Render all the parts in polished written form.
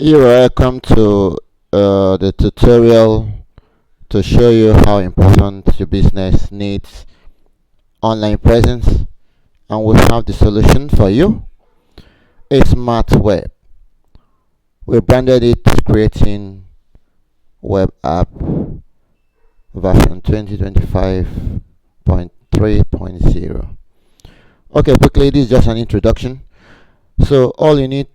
You're welcome to the tutorial to show you how important your business needs online presence, and we have the solution for you. A smart web. We branded it creating web app version 2025.3.0. Okay, quickly, this is just an introduction. So all you need,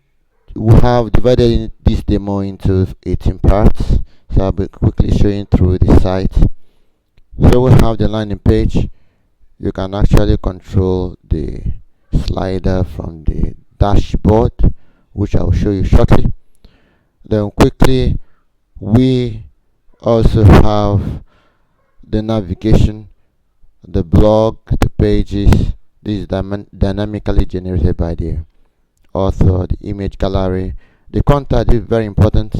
we have divided this demo into 18 parts. So I'll be quickly showing through the site. So we have the landing page. You can actually control the slider from the dashboard, which I'll show you shortly. Then quickly, we also have the navigation, the blog, the pages. This is dynamically generated by the author, the image gallery. The contact is very important.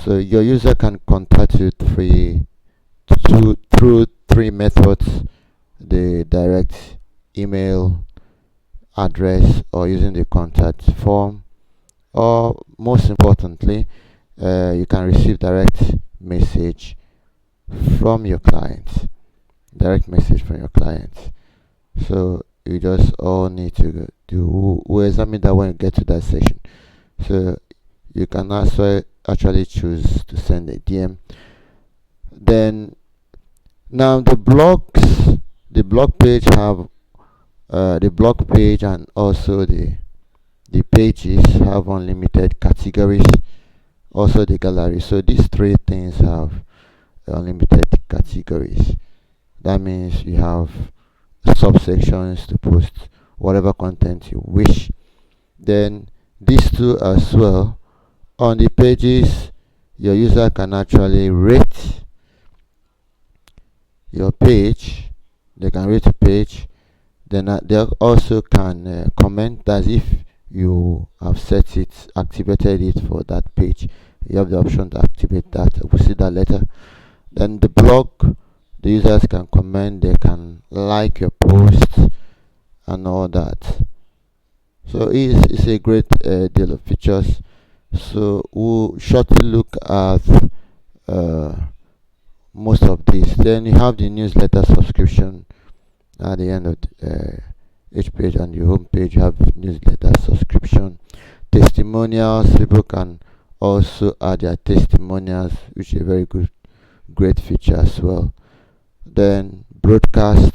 So your user can contact you through three methods: the direct email address, or using the contact form, or most importantly, you can receive direct message from your client. Direct message from your client. So you just all need to do. We'll examine that when you get to that section. So you can also actually choose to send a DM. Then now the blog page have the blog page and also the pages have unlimited categories. Also the gallery. So these three things have unlimited categories. That means you have subsections to post whatever content you wish. Then these two as well. On the pages, your user can actually rate your page. They can rate a page. Then they also can comment, as if you have activated it for that page. You have the option to activate that. We'll see that later. Then the blog, the users can comment, they can like your post and all that. So it's a great deal of features. So we'll shortly look at uh, most of this. Then you have the newsletter subscription at the end of each page. On your home page, you have newsletter subscription. Testimonials, people can also add their testimonials, which is a very great feature as well. Then broadcast,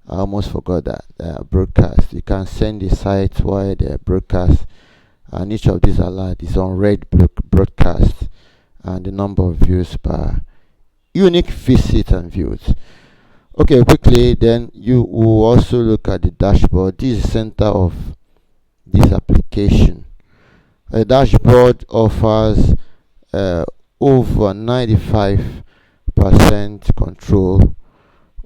I almost forgot that broadcast. You can send the site via the broadcast, and each of these alerts is on red broadcast, and the number of views per unique visit and views. Okay, quickly, then you will also look at the dashboard. This is the center of this application. The dashboard offers over 95% control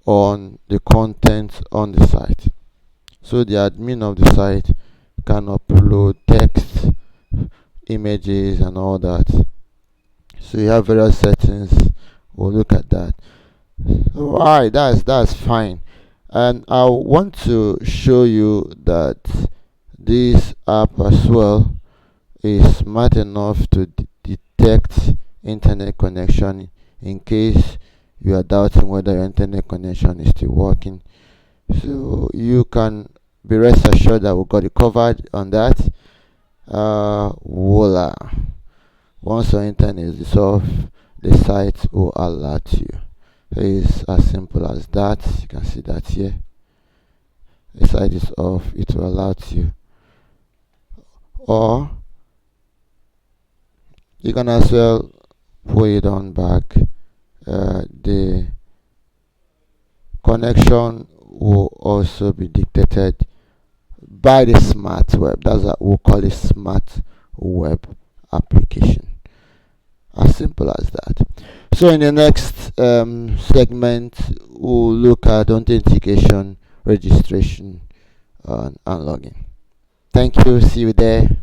on the content on the site. So the admin of the site can upload text, images, and all that. So you have various settings. We'll look at that. Alright, that's fine. And I want to show you that this app as well is smart enough to detect internet connection in case you are doubting whether your internet connection is still working. So you can be rest assured that we got it covered on that. Voila. Once your internet is off, the site will alert you. So it's as simple as that. You can see that here. The site is off, it will alert you. Or you can as well pull it on back. The connection will also be dictated by the smart web. That's what we'll call a smart web application. As simple as that. So in the next segment, we'll look at authentication, registration, and login. Thank you. See you there.